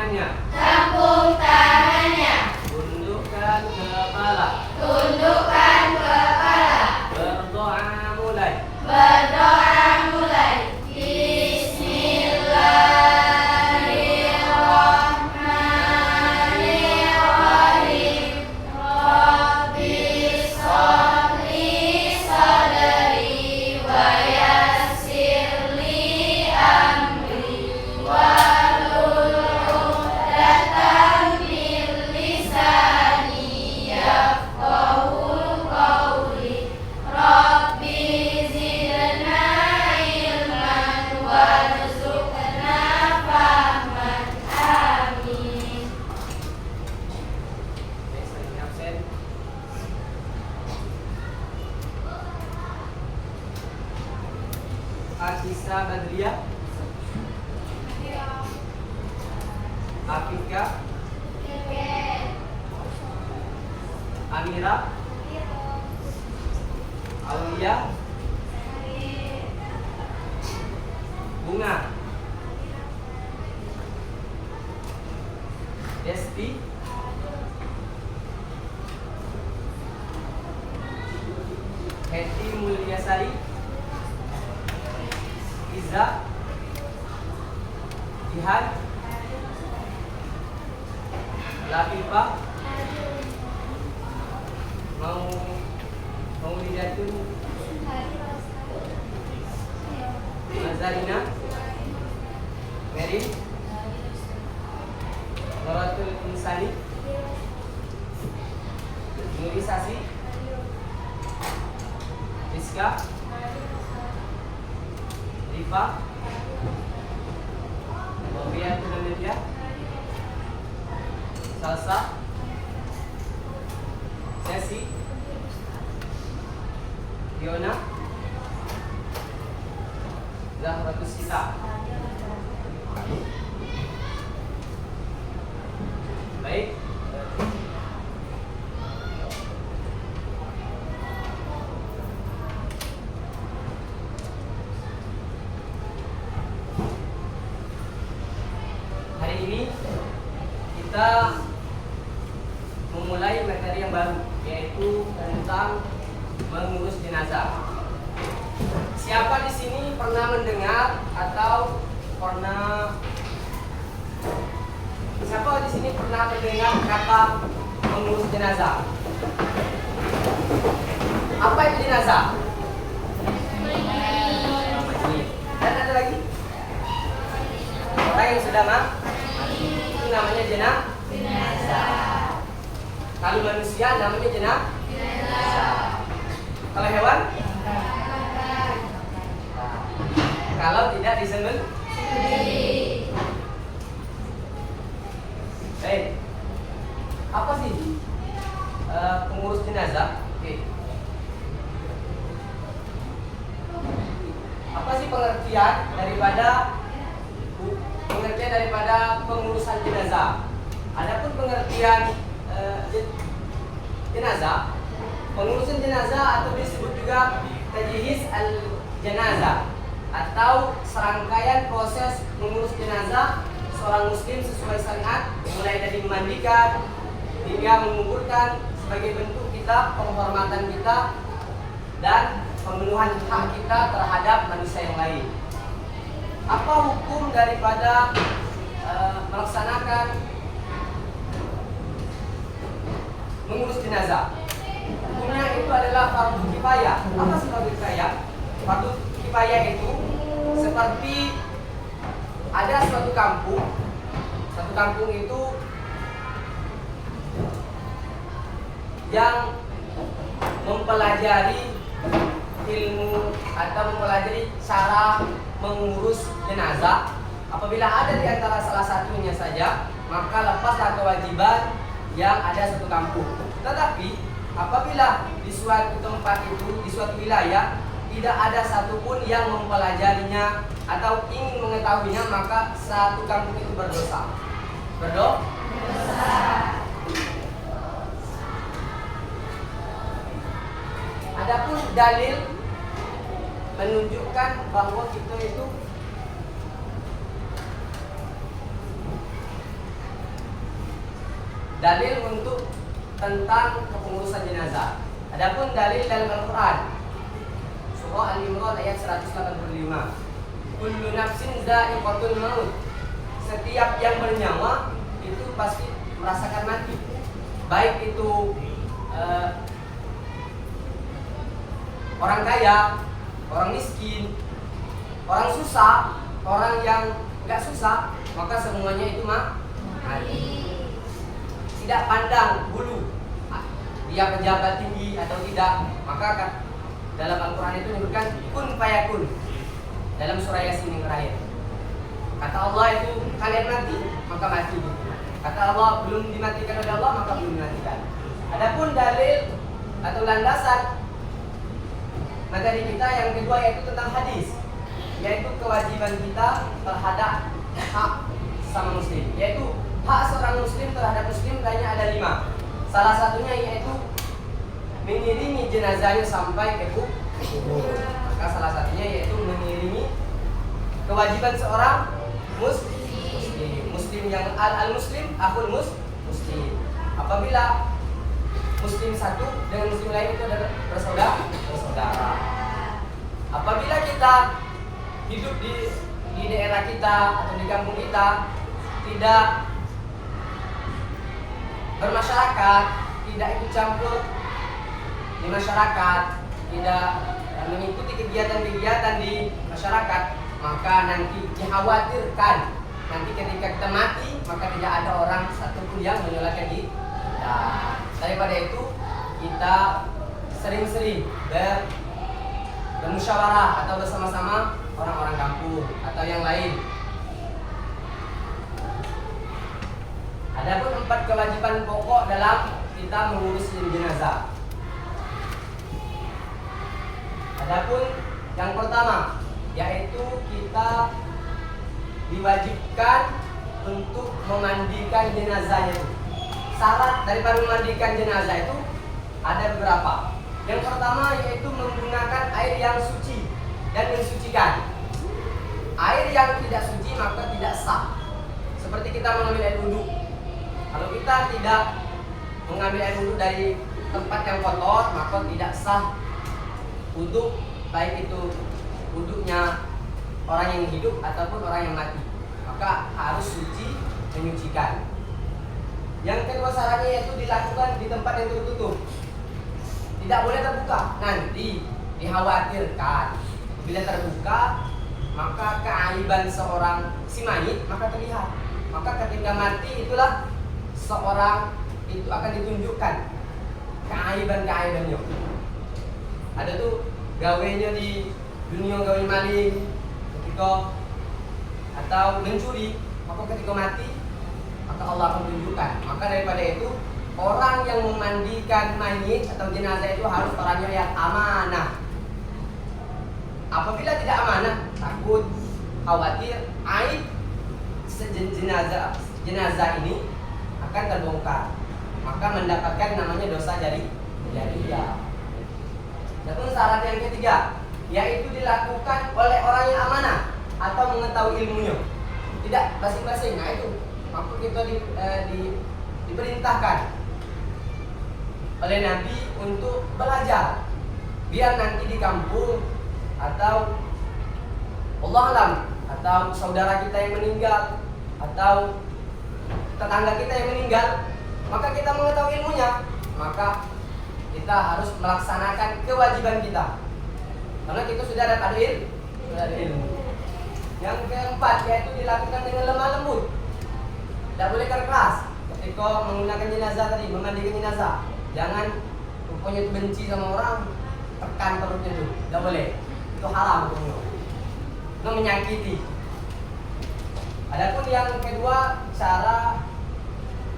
tangannya. Tepuk tangannya. Tundukkan kepala. Tundukkan kepala. Berdoa mulai. Berdoa mulai. Bismillahirrahmanirrahim. Rabbi sholli sadri wa yassirli amri wahlul 'uqdatam min lisani yafqahu qawli. Rabbi zidna ilman warzuqna fahman. Amin. Oke, sering absen. Akisa Badriah. Afika. Amira. Aulia. Bunga. Desti. Heti Mulyasari. Iza. Jihan. Latifah. Mau dilihatin Nazarina. Mary. Noratul Insani. Nurisasi. Rizka. Rifa. Wabiyatul Nadia. Salsa. Sesi. Fiona. Zahratus Sita. Baik. Hari ini kita memulai materi yang baru, yaitu tentang mengurus jenazah. Siapa di sini pernah mendengar atau siapa di sini pernah mendengar kata mengurus jenazah? Apa itu jenazah? Dan ada lagi orang yang sudah mati, itu namanya jenazah. Kalau manusia namanya jenazah. Kalau hewan? Kalau tidak disembelih. Baik. Apa sih pengurus jenazah? Oke. Apa sih pengertian daripada pengurusan jenazah? Adapun pengertian jenazah, pengurusan jenazah atau disebut juga tajhiz al-janazah atau serangkaian proses mengurus jenazah seorang muslim sesuai syariat, mulai dari memandikan hingga menguburkan sebagai bentuk kita penghormatan kita dan pemenuhan hak kita terhadap manusia yang lain. Apa hukum daripada melaksanakan mengurus jenazah? Hukumnya itu adalah fardu kifayah. Apa sih fardu kifayah? Fardu kifayah itu seperti ada suatu kampung itu yang mempelajari ilmu atau mempelajari cara mengurus jenazah. Apabila ada di antara salah satunya saja, maka lepaslah kewajiban yang ada satu kampung. Tetapi apabila di suatu tempat itu, di suatu wilayah tidak ada satupun yang mempelajarinya atau ingin mengetahuinya, maka satu kampung itu berdosa. Berdosa. Adapun dalil menunjukkan bahwa kita itu dalil untuk tentang kepengurusan jenazah. Adapun dalil dalam Al-Quran, surah Al-Imran ayat 185. Kullu nafsin dha'iqatul maut. Setiap yang bernyawa itu pasti merasakan mati. Baik itu orang kaya, orang miskin, orang susah, orang yang enggak susah, maka semuanya itu mati. Tidak pandang bulu dia pejabat tinggi atau tidak, maka dalam Al-Quran itu menyebutkan kun fayakun dalam surah Yasin yang terakhir. Kata Allah itu kalian mati, maka mati. Kata Allah belum dimatikan oleh Allah, maka belum dimatikan. Adapun dalil atau landasan materi kita yang kedua yaitu tentang hadis, yaitu kewajiban kita terhadap hak sama muslim, yaitu hak seorang muslim terhadap muslim lainnya ada 5. Salah satunya yaitu mengiringi jenazahnya sampai ke kubur. Maka salah satunya yaitu mengiringi kewajiban seorang muslim yang al-muslim akhul muslim. Apabila muslim satu dengan muslim lain itu adalah bersaudara. Apabila kita hidup di daerah kita atau di kampung kita tidak bermasyarakat, tidak ikut campur di masyarakat, tidak mengikuti kegiatan-kegiatan di masyarakat, maka nanti dikhawatirkan nanti ketika kita mati maka tidak ada orang satupun yang menyalahkan kita. Daripada itu kita sering-sering bermusyawarah atau bersama-sama orang-orang kampung atau yang lain. Adapun 4 kewajiban pokok dalam kita mengurus jenazah. Adapun yang pertama yaitu kita diwajibkan untuk memandikan jenazahnya itu. Syarat daripada memandikan jenazah itu ada beberapa. Yang pertama yaitu menggunakan air yang suci dan mensucikan. Air yang tidak suci maka tidak sah. Seperti kita mengambil air wudhu. Kalau kita tidak mengambil air wudhu dari tempat yang kotor, maka tidak sah wudhu, baik itu wudhunya orang yang hidup ataupun orang yang mati. Maka harus suci, menyucikan. Yang kedua syaratnya yaitu dilakukan di tempat yang tertutup. Tidak boleh terbuka. Nanti dikhawatirkan bila terbuka maka keaiban seorang si mayit maka terlihat. Maka ketika mati itulah seorang itu akan ditunjukkan keaiban-keaibannya. Ada tuh gawenya di dunia gawe maling ketika atau mencuri, maka ketika mati maka Allah akan tunjukkan. Maka daripada itu orang yang memandikan mayit atau jenazah itu harus orangnya yang amanah. Apabila tidak amanah, takut, khawatir aib jenazah ini akan terbongkar, maka mendapatkan namanya dosa dari dia. Dan syarat yang ketiga yaitu dilakukan oleh orang yang amanah atau mengetahui ilmunya, tidak basing-basing. Nah itu maka kita diperintahkan oleh Nabi untuk belajar biar nanti di kampung atau Allah alam atau saudara kita yang meninggal atau tetangga kita yang meninggal, maka kita mengetahui ilmunya, maka kita harus melaksanakan kewajiban kita karena kita sudah ada ilmu. Yang keempat yaitu dilakukan dengan lemah lembut, tidak boleh keras. Ketika menggunakan jenazah tadi, memandikan jenazah, jangan rupanya benci sama orang, tekan perutnya itu, tidak boleh. Itu haram hukumnya, itu menyakiti. Adapun yang kedua, cara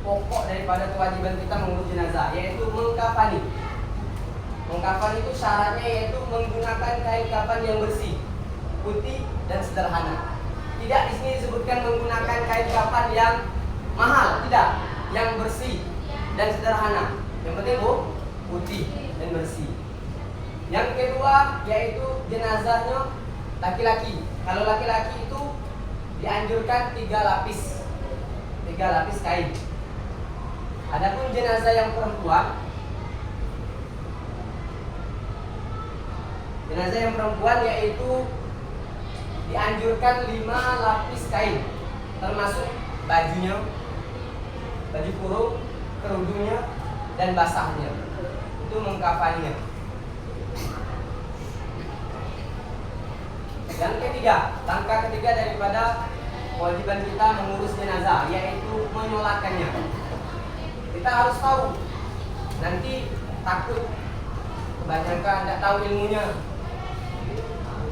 pokok daripada kewajiban kita mengurus jenazah yaitu mengkafani. Mengkafani itu syaratnya yaitu menggunakan kain kafan yang bersih, putih dan sederhana. Tidak di sini disebutkan menggunakan kain kafan yang mahal, tidak, yang bersih dan sederhana. Yang penting putih dan bersih. Yang kedua yaitu jenazahnya laki-laki. Kalau laki-laki itu dianjurkan 3 lapis kain. Adapun jenazah yang perempuan, yaitu dianjurkan 5 lapis kain, termasuk bajunya, baju kurung, kerudungnya, dan basahnya. Itu mengkafaninya. Yang ketiga, langkah ketiga daripada kewajiban kita mengurus jenazah, yaitu menyolatkannya. Kita harus tahu, nanti takut kebanyakan tidak tahu ilmunya.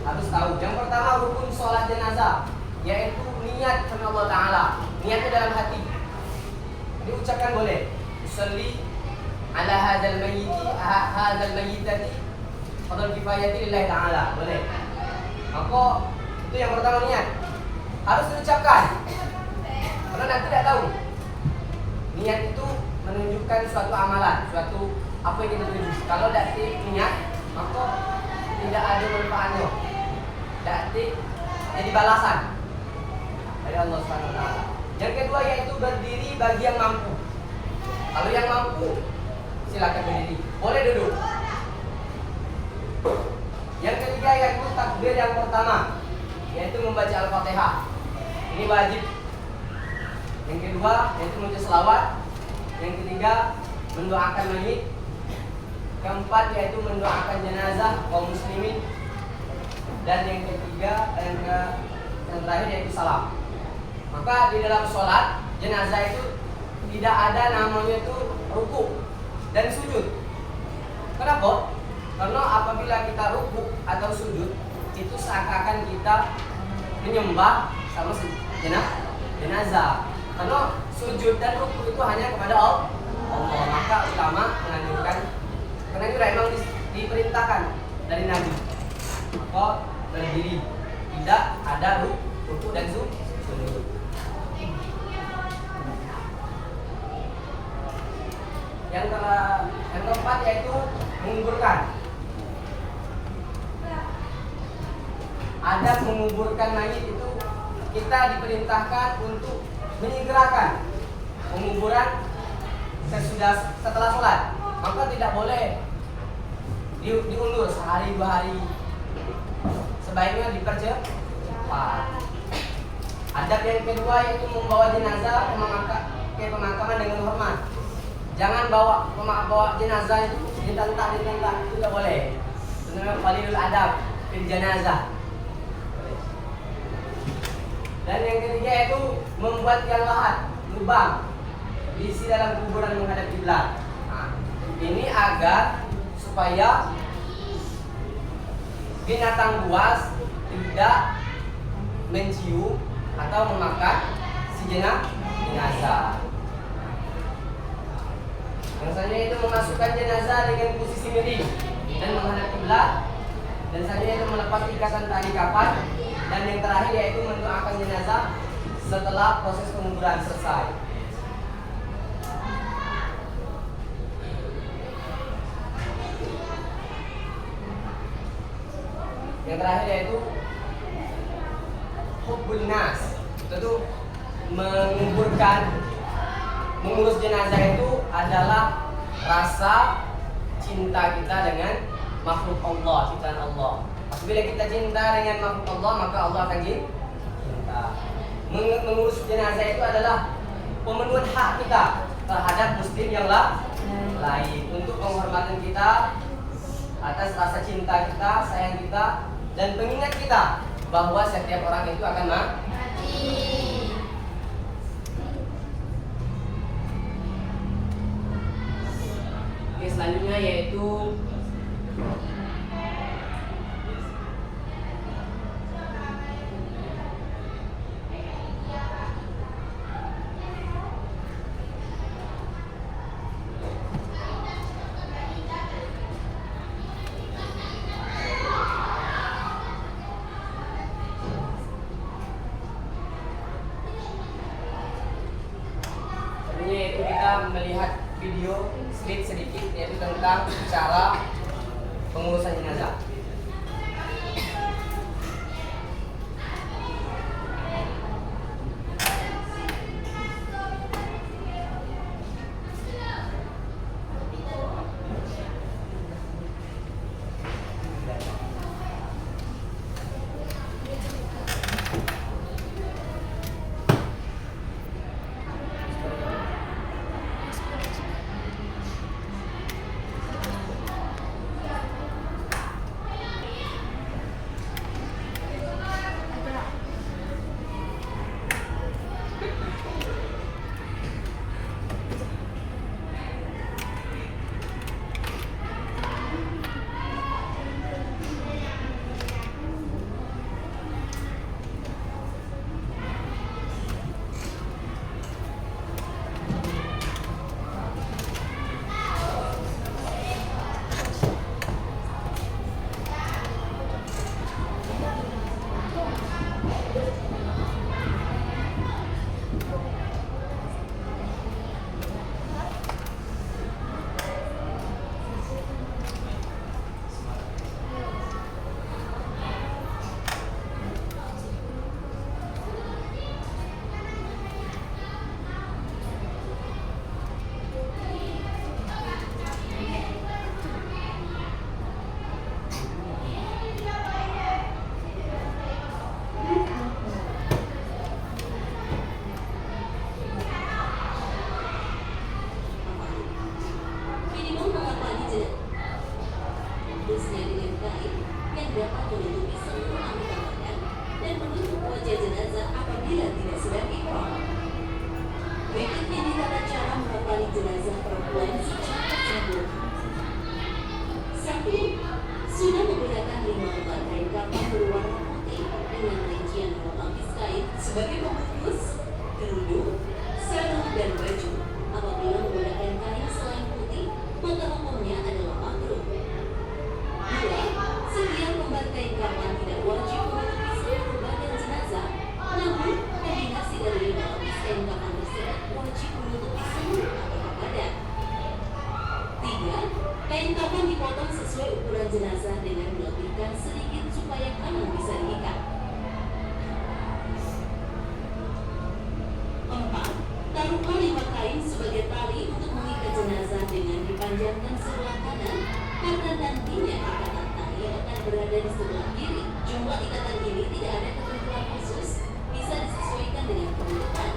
Harus tahu. Yang pertama, rukun sholat jenazah, yaitu niat kepada Allah Ta'ala. Niatnya dalam hati. Diucapkan boleh. Usolli ala hadzal mayyitati fardhu kifayati lillahi ta'ala. Boleh. Maka itu yang pertama, niat. Harus diucapkan. Karena nanti tidak tahu. Niat itu menunjukkan suatu amalan, suatu apa yang kita tuju. Kalau tidak niat, maka tidak ada manfaatnya. Tidak jadi balasan dari Allah Subhanahu wa taala. Yang kedua yaitu berdiri bagi yang mampu. Kalau yang mampu silakan berdiri, boleh duduk. Yang ketiga yaitu takbir yang pertama, yaitu membaca Al-Fatihah. Ini wajib. Yang kedua yaitu membaca selawat. Yang ketiga mendoakan mayit. Keempat yaitu mendoakan jenazah kaum muslimin. Dan yang ketiga yang terakhir yaitu salam. Maka di dalam sholat jenazah itu tidak ada namanya itu ruku dan sujud. Kenapa? Karena apabila kita ruku atau sujud itu seakan-akan kita menyembah sama jenazah. Karena sujud dan ruku itu hanya kepada Allah. Maka ulama menganjurkan, karena itu memang diperintahkan dari Nabi. Maka berdiri, tidak ada ruku dan sujud. Yang keempat yaitu menguburkan. Adab menguburkan mayit itu kita diperintahkan untuk menyegerakan penguburan setelah sholat. Maka tidak boleh diundur sehari 2 hari. Sebaiknya dipercepat. Adab yang kedua yaitu membawa jenazah ke pemakaman dengan hormat. Jangan bawa jenazah itu ditentang, itu tidak boleh. Itu namanya qalilul adab fil jenazah. Dan yang ketiga yaitu membuat yang lahat, lubang, diisi dalam kuburan menghadap kiblat. Nah, ini agar supaya binatang buas tidak mencium atau memakan si jenazah. Yang selanjutnya itu memasukkan jenazah dengan posisi miring dan menghadap kiblat. Dan selanjutnya itu melepas ikatan tali kafan. Dan yang terakhir yaitu mendoakan jenazah setelah proses penguburan selesai. Yang terakhir yaitu hubbun nas. Itu mengurus jenazah itu adalah rasa cinta kita dengan makhluk Allah, ciptaan Allah. Apabila kita cinta dengan makhluk Allah, maka Allah akan cinta. Mengurus jenazah itu adalah pemenuhan hak kita terhadap muslim yang lain, untuk penghormatan kita atas rasa cinta kita, sayang kita, dan pengingat kita bahwa setiap orang itu akan mati. Oke, selanjutnya yaitu kita melihat video sedikit yaitu tentang cara pengurusan jenazah. tali jenazah perempuan secara tersebut. 1. Sudah menggunakan 5 lembar kain kafan berwarna putih dengan rincian 2 lapis kain sebagai pembungkus, kerudung, sarung, dan baju. Apabila menggunakan kain selain putih, maka hukumnya adalah makruh. 2. Setiap lembar kain kafan tidak wajib menutupi seluruh badan jenazah, namun kombinasi dari 5 lapis kain kafan tersebut wajib menutupi seluruh anggota badan. 3. Kain kafan dipotong sesuai ukuran jenazah dengan dilebihkan sedikit supaya kanan bisa diikat. 4. Taruhlah 5 kain sebagai tali untuk mengikat jenazah dengan dipanjangkan sebelah kanan, karena nantinya ikatan tali akan berada di sebelah kiri. Jumlah ikatan ini tidak ada ketentuan khusus, bisa disesuaikan dengan kebutuhan.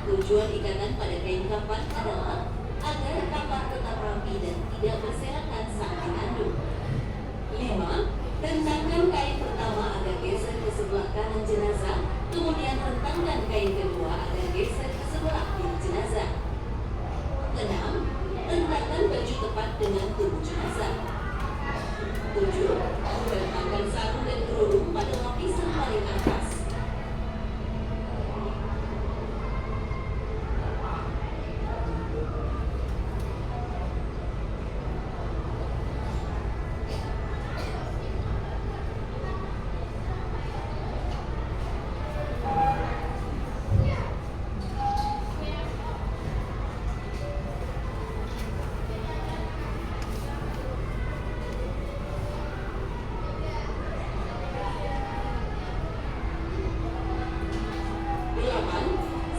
Tujuan ikatan pada kain kafan adalah agar kafan tetap rapi dan tidak berserakan saat mengandung. 5. Rentangkan kain pertama agar geser ke sebelah kanan jenazah, kemudian rentangkan kain kedua agar geser ke sebelah kiri jenazah. 6. Rentangkan baju tepat dengan tubuh jenazah. 7. Rentangkan sarung dan kerudung pada lapisan paling atas.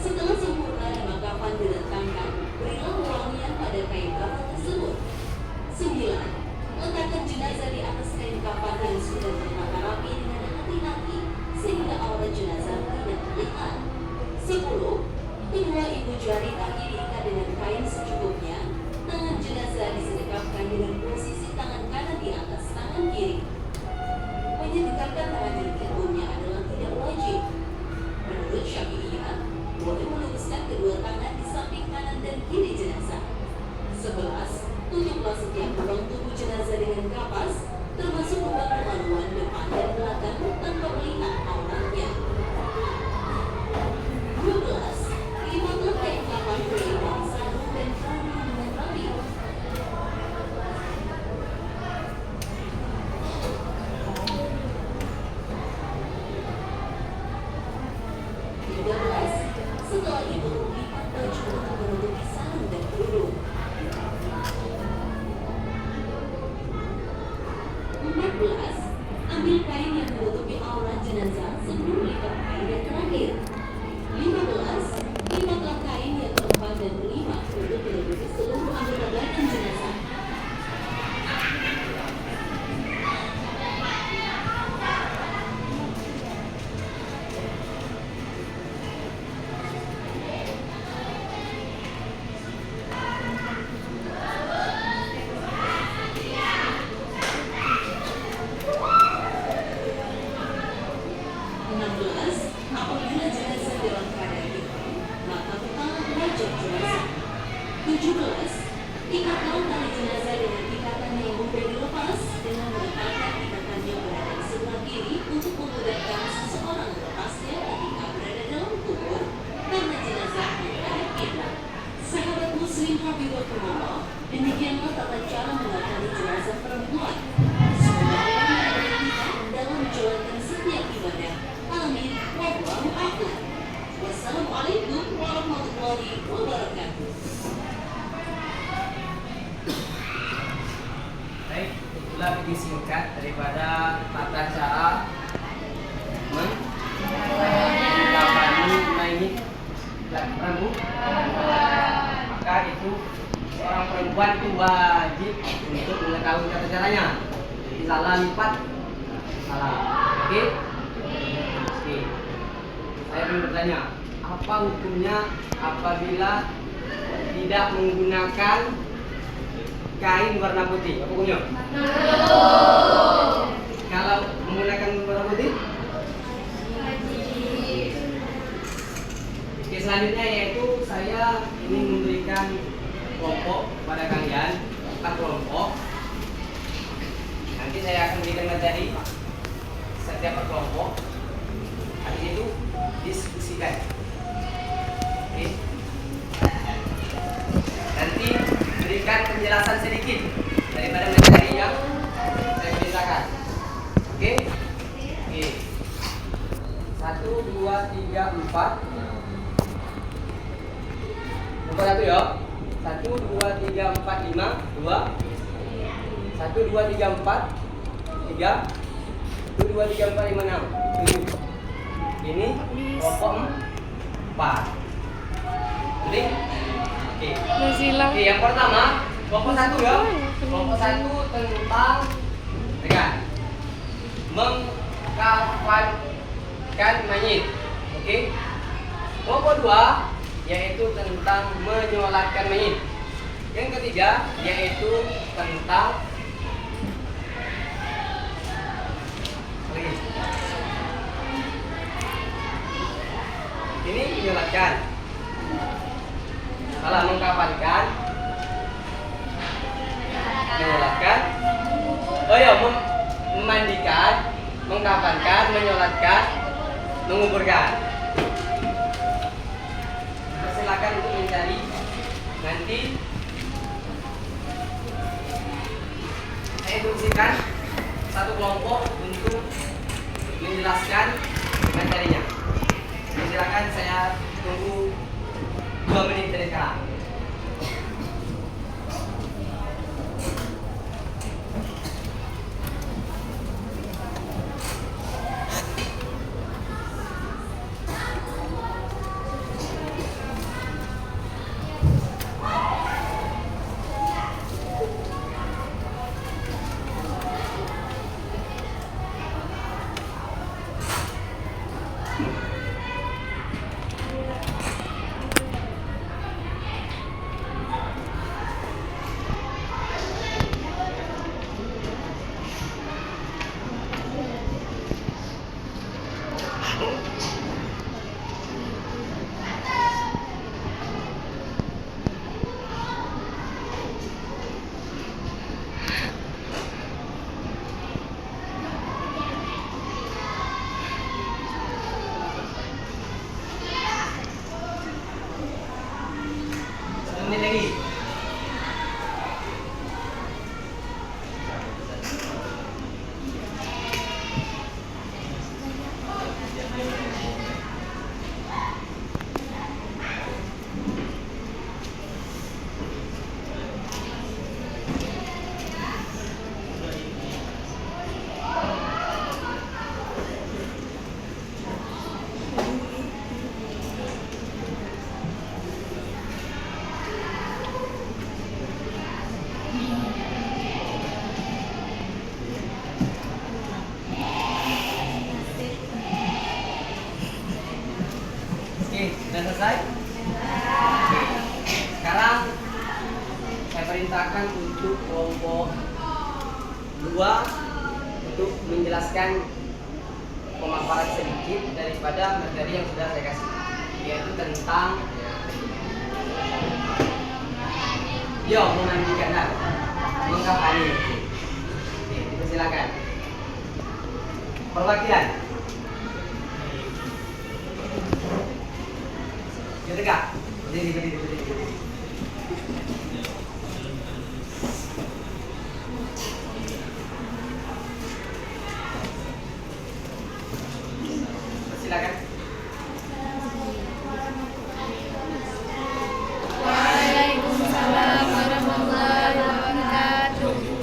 Setelah sempurna 5 kafan direntangkan, berilah wangian pada kain kafan tersebut. 9. Letakkan jenazah di atas kain kafan yang sudah tertata rapi dengan hati-hati sehingga aurat jenazah tidak terlihat. 10. Kedua ibu jari kaki diikat dengan kain secukupnya. Tangan jenazah disedekapkan dengan posisi tangan kanan di atas tangan kiri. Menyedekapkan tangan ini hukumnya adalah tidak wajib. Menurut Syafi'iyah, boleh meluruskan kedua tangan di samping kanan dan kiri jenazah. 11. Tutuplah setiap lubang tubuh jenazah dengan kapas, termasuk lubang kemaluan depan dan belakang tanpa melihat auratnya. 12. Limatlah kain kafan berlubang sarung dan kerudung dengan rapi. 13. Setelah itu, lipat baju untuk menutupi sarung dan kerudung. 14. Ambil kain yang menutupi aurat jenazah sebelum lipat kain yang terakhir. 15. Lipatlah kain yang keempat dan kelima untuk menutupi seluruh anggota badan jenazah. 16. Apabila jenazah dalam keadaan hitam, maka utamakan wajah jenazah. 17. Ikatlah tali jenazah dengan ikatan yang mudah dilepas dengan meletakkan ikatannya berada di sebelah kiri untuk memudahkan seseorang melepasnya ketika berada dalam kubur karena jenazah menghadap kiblat. Sahabat Muslim Habibullah, demikianlah tata cara mengatasi jenazah perempuan. Semoga Allah memberkati kita dalam menjalankan setiap ibadah. Amin. Wallahu a'lam. Wassalamualaikum warahmatullahi wabarakatuh. Baik, itulah video singkat daripada tata cara mengkafani mayit laki-laki. Maka itu seorang perempuan itu wajib untuk mengetahui tata caranya. Jadi salah lipat, salah. Oke? Oke. Saya ingin bertanya, apa hukumnya apabila tidak menggunakan kain warna putih? Apa hukumnya? Kalau menggunakan warna putih? Oke, selanjutnya yaitu saya ingin memberikan memberikan kelompok kepada kalian, 4 kelompok. Nanti saya akan berikan materi setiap kelompok. Habis itu diskusikan. Oke. Nanti berikan penjelasan sedikit daripada materi yang saya ceritakan. Oke? Oke. 1, 2, 3, 4. Nomor 1 ya. 1, 2, 3, 4, 5, 2. 1, 2, 3, 4, 3. 1, 2, 3, 4, 5, 6, 7. Ini kelompok 4. Oke? Oke, yang pertama kelompok 1 ya. Kelompok 1 tentang mengkafankan mayit. Oke? Kelompok 2 yaitu tentang menyolatkan mayit. Yang ketiga yaitu tentang ini menyolatkan. Kalau mengkafankan, menyolatkan. Oh ya, memandikan, mengkafankan, menyolatkan, menguburkan. Silakan untuk mencari. Nanti saya instruksikan satu kelompok untuk menjelaskan materinya. Silakan, saya tunggu 2 menit dari sekarang. Menit lagi. Sudah selesai? Oke. Sekarang saya perintahkan untuk kelompok 2 untuk menjelaskan pemaparan sedikit daripada materi yang sudah saya kasih, yaitu tentang memandikan dan mengkafani. Oke, silakan. Perwakilan. Tegak. Berdiri. Silakan. Waalaikumsalam warahmatullahi wabarakatuh.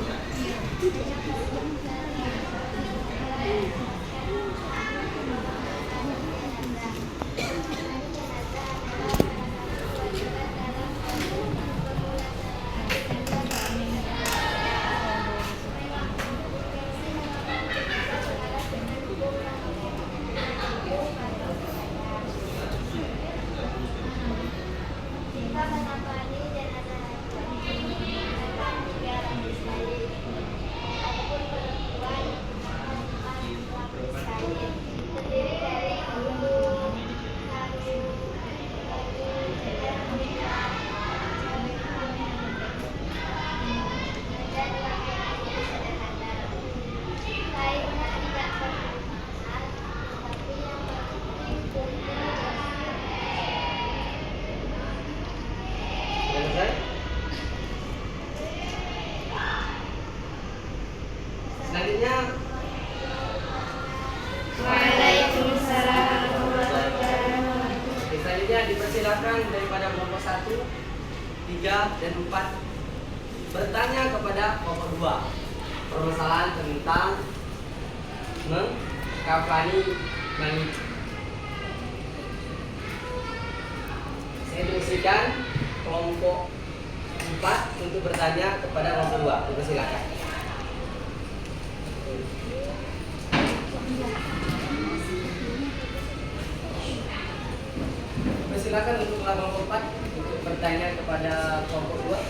persilakan daripada kelompok 1, 3, dan 4 bertanya kepada kelompok 2 permasalahan tentang mengkafani mayit. Saya instruksikan kelompok 4 untuk bertanya kepada kelompok 2. Persilakan. Persilakan untuk kelompok 4 untuk bertanya kepada kelompok 2.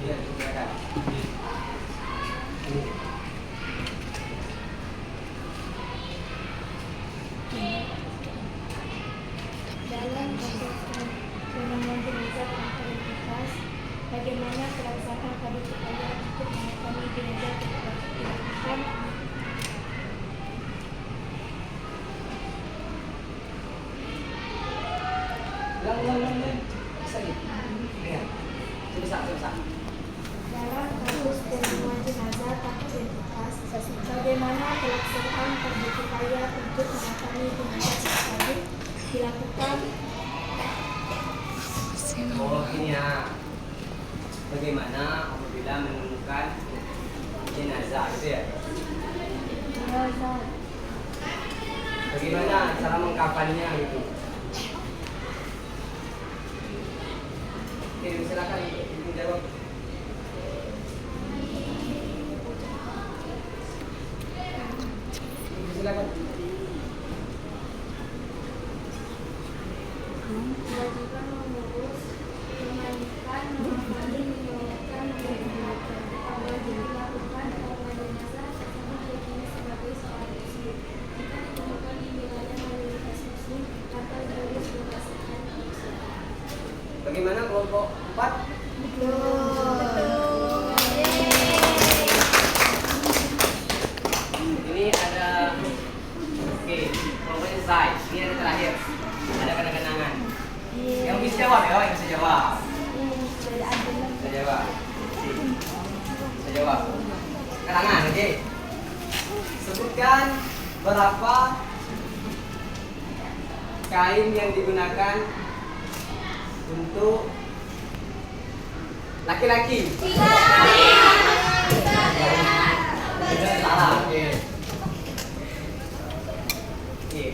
Ya, silakan. Dalam proses penemuan jenazah tanpa identitas, bagaimana pelaksanaan pada upaya untuk mengatasi jenazah tersebut dilakukan? Ulang. Bisa nih. Ya. Susah. Dalam kasus penemuan jenazah tanpa identitas, bagaimana pelaksanaan pada upaya untuk mengatasi jenazah tersebut dilakukan? Oh, ini ya. Bagaimana apabila menemukan jenazah gitu ya? Bagaimana cara mengkafaninya gitu? Oke, silakan menjawab. Silakan. Kewajiban mengurus, memandikan, mengkafani, menyulatkan, menguburkan. Awal dilakukan pengelolaan jenazah tersebut diakini sebagai seorang muslim. Jika ditemukan di wilayah mayoritas muslim, maka diurus berdasarkan Islam. Bagaimana kelompok 4? Ini ada kelompoknya Zai. Ini ada terakhir. Ada kenang-kenangan. Yang bisa jawab ya, yang bisa jawab. Bisa jawab. Kenangan, oke. Sebutkan berapa kain yang digunakan untuk laki-laki. Salah. Oke,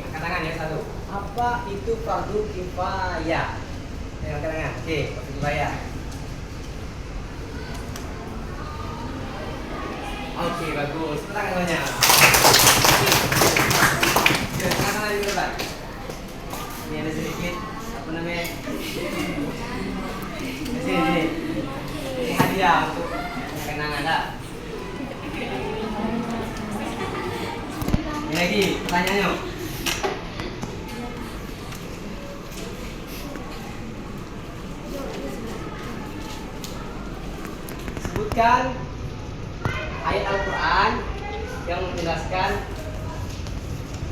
angkat tangan ya, 1. Apa itu fardu kifayah? Angkat tangan. Oke, fardu kifayah. Oke, bagus. Tepuk tangan semuanya. Oke, angkat tangan dulu, Pak. Ini ada sedikit apa namanya? Sini. Ini hadiah untuk kenangan dah. Ini lagi pertanyaannya. Sebutkan ayat Al-Quran yang menjelaskan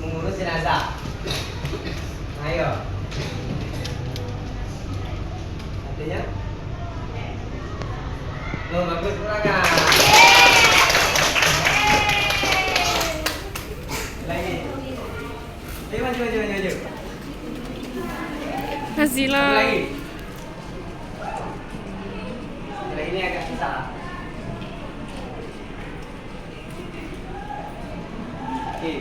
mengurus jenazah. Ayo. Artinya? Oh, bagus banget. Lagi. Maju. Nazila. Lagi. Ini agak susah. Oke.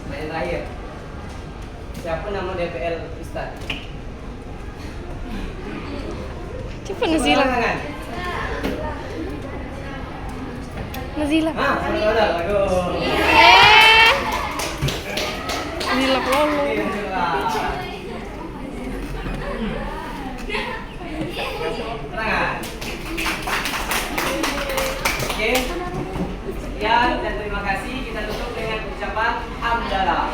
Pertanyaan terakhir. Siapa nama DPL Ustaz? Siapa Nazila? Nazila. Udah, bagus. Nazila Lolo. Oke, Tangan. Oke. Sekian dan terima kasih. Kita tutup dengan ucapan hamdalah.